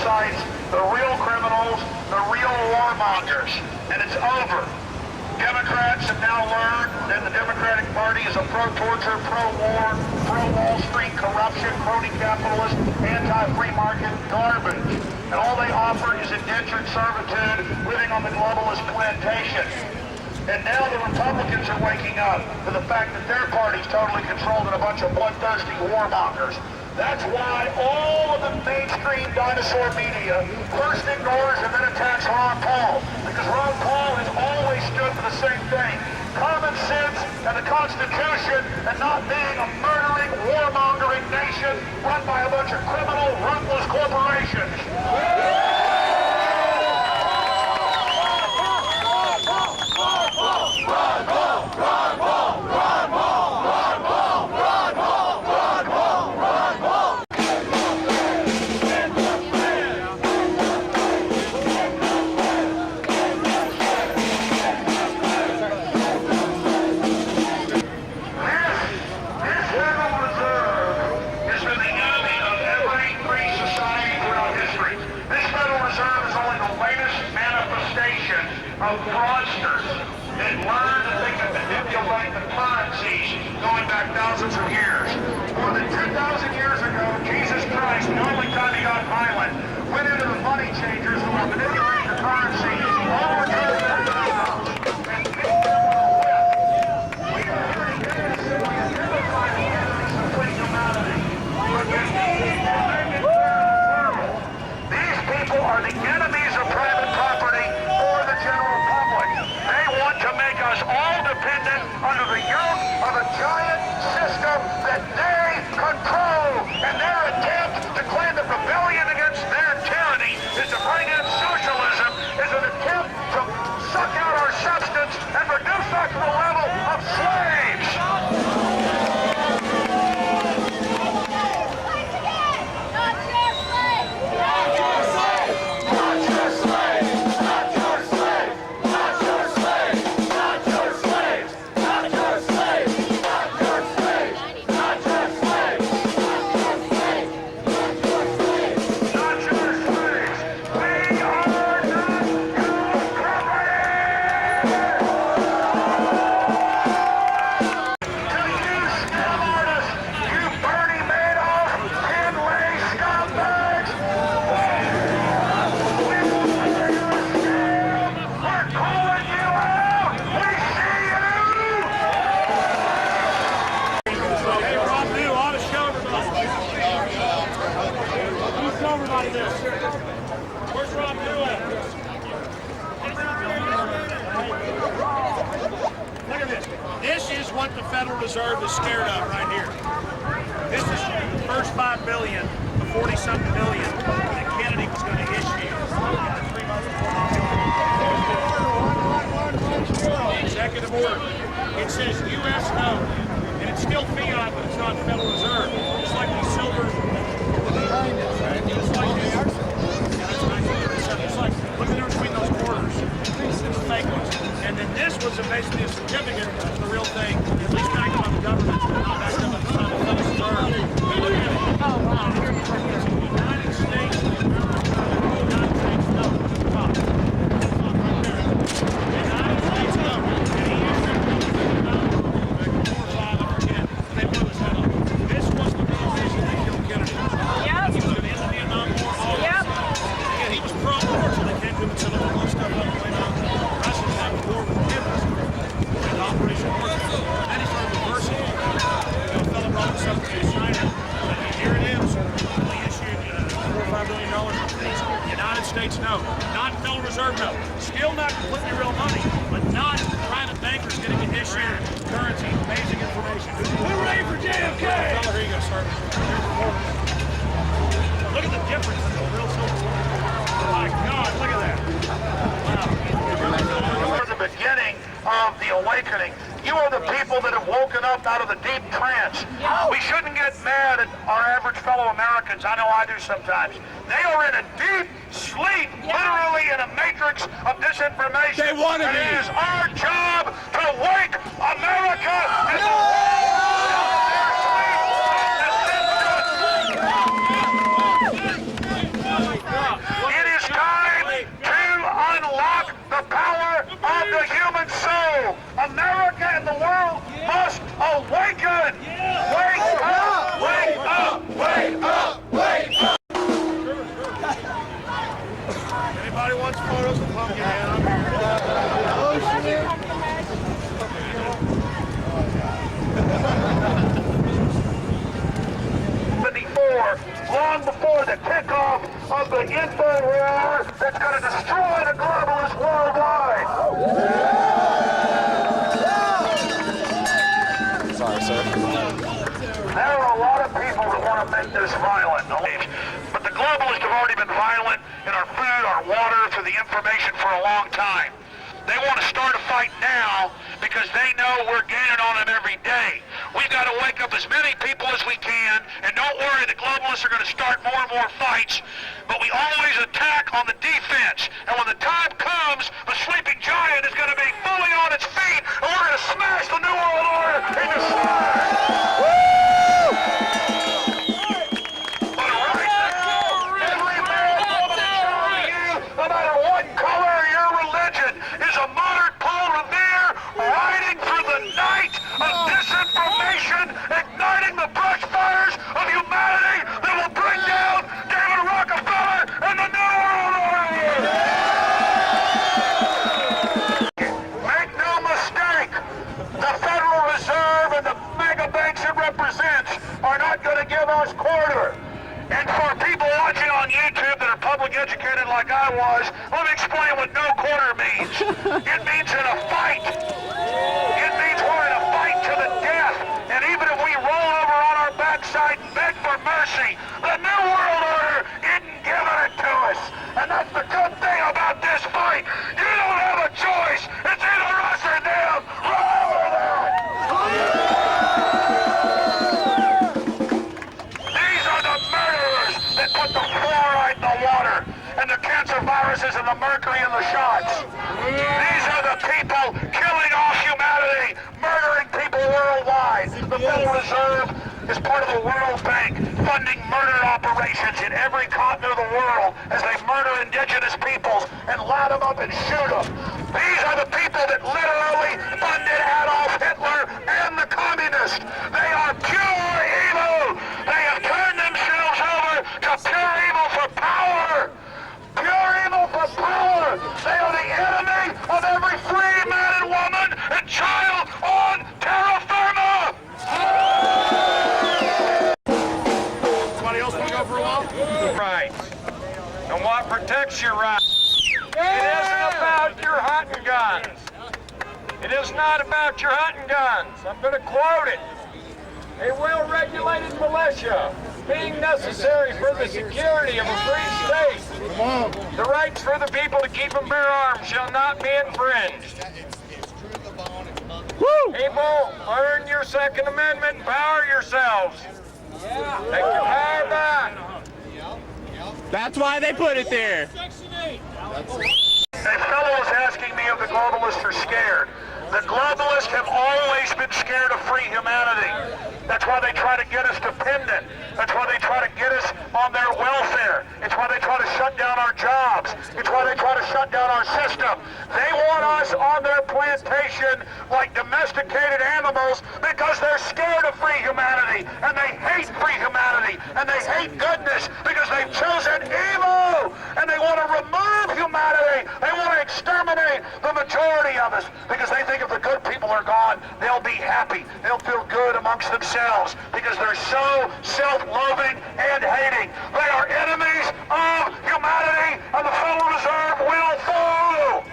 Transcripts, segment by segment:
sights the real criminals, the real warmongers, and it's over. Democrats have now learned that the Democratic Party is a pro-torture, pro-war, pro-Wall Street corruption, crony-capitalist, anti-free market garbage. And all they offer is indentured servitude, living on the globalist plantation. And now the Republicans are waking up to the fact that their party's totally controlled and a bunch of bloodthirsty warmongers. That's why all of the mainstream dinosaur media first ignores and then attacks Ron Paul. Because Ron Paul has always stood for the same thing. Common sense and the Constitution, and not being a murdering, warmongering nation run by a bunch of criminal, ruthless corporations. Of fraudsters that learn that they can manipulate the currencies going back thousands of years. More than 2,000 years ago, Jesus Christ, the only time he got violent, went into the money changers who were manipulating the currency, overturned their dollars, and beat them with a whip. We are pretty good at identifying the enemies of free humanity. But these people live in the world. These people are the enemies of private property or the general public. They want to make us all dependent under the yoke of a giant system that they control. And their attempt to claim that rebellion against their tyranny is to bring in socialism is an attempt to suck out our substance and reduce us to the level of slaves. This is what the Federal Reserve is scared of right here. This is the first $5 billion, the 40-something billion that Kennedy was going to issue. The executive order. It says U.S. note, and it's still fiat, but it's not Federal Reserve. It's like the silver. It's like it's like, look at the difference between those quarters. It's fake ones. And then this was basically a certificate of the real thing, at least backed by the government, not backed up by the Federal Reserve. Look at it. It's the United States, United States note. Top right there. United States note. And he used it. 4 or 5, I forget. They blew his head up. This was the real reason they killed Kennedy. Yep. He was going to end the Vietnam War. Yep. And he was pro-war, so they came to him and said, "Look, blow stuff up and went out." Russians have a war with Cubans and Operation Warfare. Then he started reversing it. The fellow brought himself to China. And here it is. They issued $4 or $5 billion of these United States note, not Federal Reserve note. Still not completely real money, but not private bankers getting to issue currency. Amazing information. We're ready for JFK. Fella, here you go, sir. Look at the difference in the real silver. My God, look at that. Wow. The beginning of the awakening. You are the people that have woken up out of the deep trance. We shouldn't get mad at our average fellow Americans. I know I do sometimes. They are in a deep sleep, literally in a matrix of disinformation. They want to be. It is our job to wake America and the world out of their sleep. want to make this violent. But the globalists have already been violent in our food, our water, through the information for a long time. They want to start a fight now because they know we're gaining on them every day. We've got to wake up as many people as we can, and don't worry, the globalists are going to start more and more fights, but we always attack on the defense. And when the time comes, the sleeping giant is going to be fully on its feet, and we're going to smash the New World Order into slime. But right now, every man, woman, and child of you, no matter what color or your religion, is a modern Paul Revere riding through the night of disinformation, igniting the brush fires of humanity that will bring down David Rockefeller and the New World Order! Make no mistake, the Federal Reserve and the mega banks it represents are not going to give us quarter. And for people watching on YouTube that are public educated like I was, let me explain what no quarter means. It means in a fight. It means we're in a fight to the death. And even if we roll over on our backside and beg for mercy, the New World Order isn't giving it to us. And that's the good thing about this fight. You don't have a choice. It's either us or them. Remember that. These are the murderers that put the fluoride in the water and the cancer viruses and the mercury in the shots. These are the people killing off humanity, murdering people worldwide. The Federal Reserve is part of the World Bank, funding murder operations in every continent of the world as they murder indigenous peoples and line them up and shoot them. These are the people that literally funded Adolf Hitler and the communists. They are pure evil. They have turned themselves over to pure evil for power. Pure evil for power. They are the enemy of every free man and woman and child on terra firma. Somebody else want to go for a while? Rights. And what protects your rights? It isn't about your hunting guns. It is not about your hunting guns. I'm going to quote it. A well-regulated militia being necessary for the security of a free state. The rights for the people to keep and bear arms shall not be infringed. People, earn your Second Amendment and power yourselves. Take your power back. That's why they put it there. A fellow was asking me if the globalists are scared. The globalists have always been scared of free humanity. That's why they try to get us dependent. That's why they try to get us on their welfare. It's why they try to shut down our jobs. It's why they try to shut down our system. They want us on their plantation like domesticated animals because they're scared of free humanity, and they hate free humanity, and they hate goodness because they've chosen evil, and they want to remove humanity. They want to exterminate the majority of us because they think if the good people are gone, they'll be happy. They'll feel good amongst themselves because they're so self-loathing and hating. They are enemies of humanity, and the Federal Reserve will fall.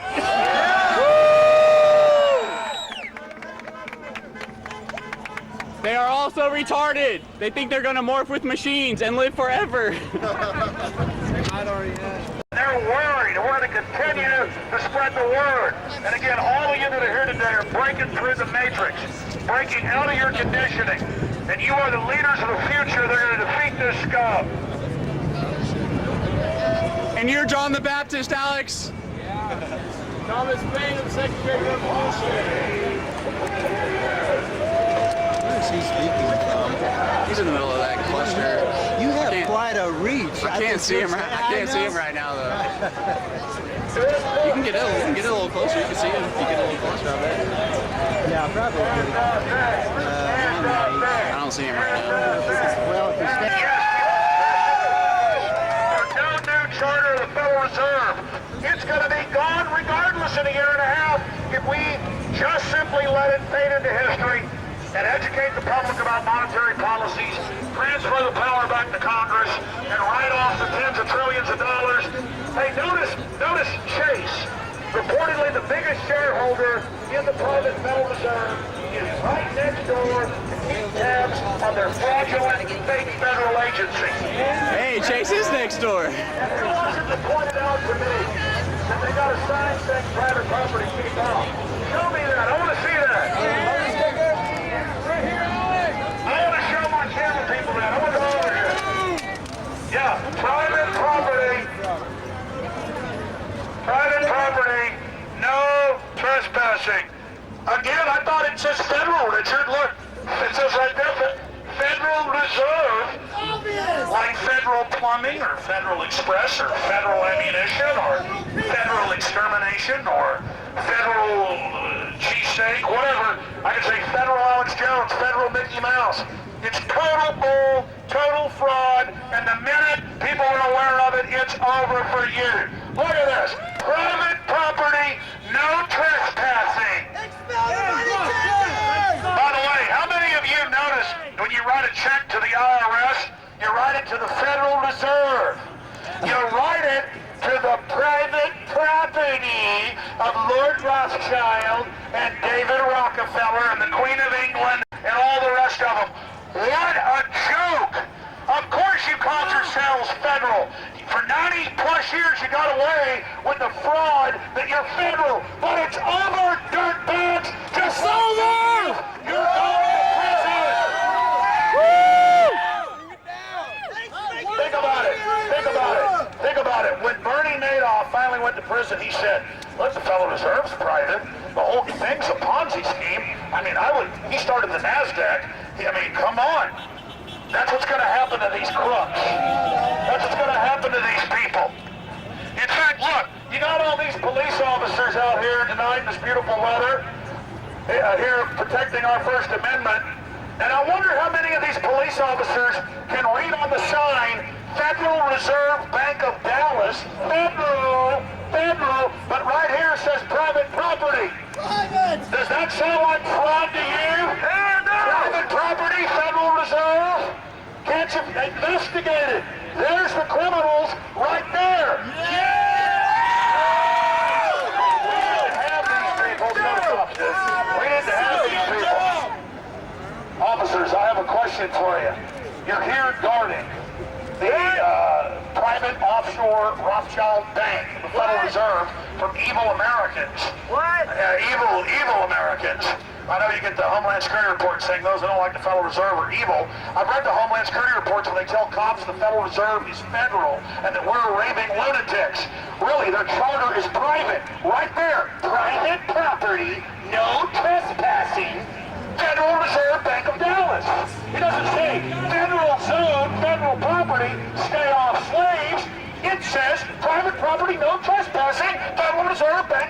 They are also retarded. They think they're going to morph with machines and live forever. They're worried, and we're going to continue to spread the word. And again, all of you that are here today are breaking through the matrix, breaking out of your conditioning. And you are the leaders of the future. They're going to defeat this scum. And you're John the Baptist, Alex. Thomas Paine of the Second Great Revolution. Where is he speaking from? He's in the middle of that cluster. You have quite a reach. I can't see him. I can't see him right now, though. You can get a little closer. You can see him if you get a little closer. I bet. Yeah, probably. I don't see him right now. Well, if you stand... There's no new charter of the Federal Reserve. It's going to be gone regardless in a year and a half if we just simply let it fade into history and educate the public about monetary policies, transfer the power back to Congress, and write off the tens of trillions of dollars. Hey, notice Chase, reportedly the biggest shareholder in the private Federal Reserve, is right next door to keep tabs on their fraudulent fake federal agency. Hey, Chase is next door. And who was it that pointed out to me that they got a sign saying private property keep off? Show me that. I want to see that. I want to show my camera people that. I want to go over here. Yeah, private property. Private property. No trespassing. Again, I thought it says federal, Richard. Look, it says right there, Federal Reserve. Like Federal Plumbing or Federal Express or Federal Ammunition or Federal Extermination or Federal Cheesesteak, whatever. I can say Federal Alex Jones, Federal Mickey Mouse. It's total bull, total fraud, and the minute people are aware of it, it's over for you. Look at this. Private property, no trespassing. By the way, how many of you notice when you write a check to the IRS, you write it to the Federal Reserve? You write it to the private property of Lord Rothschild and David Rockefeller and the Queen of England and all the rest of them. What a joke! Of course you called yourselves federal. For 90 plus years you got away with the fraud that you're federal. But it's over, dirtbags! Just over! You're going to prison! Woo! Think about it. Think about it. Think about it. When Bernie Madoff finally went to prison, he said, "Look, the Federal Reserve's private. The whole thing's a Ponzi scheme." I mean, he started the NASDAQ. I mean, come on. That's what's going to happen to these crooks. That's what's going to happen to these people. In fact, look, you got all these police officers out here tonight in this beautiful weather, here protecting our First Amendment. And I wonder how many of these police officers can read on the sign, Federal Reserve Bank of Dallas, federal, but right here it says private property. Does that sound like fraud to you? Private property, Federal Reserve? Can't you investigate it? There's the criminals right there. We need to have these people. Officers, I have a question for you. You're here guarding the private offshore Rothschild Bank, the Federal Reserve, from evil Americans. What? Evil Americans. I know you get the Homeland Security report saying those that don't like the Federal Reserve are evil. I've read the Homeland Security reports where they tell cops the Federal Reserve is federal and that we're raving lunatics. Really, their charter is private. Right there. Private property, no trespassing. Federal Reserve Bank of Dallas. It doesn't say federal zone, federal property, stay off slaves. It says private property, no trespassing, Federal Reserve Bank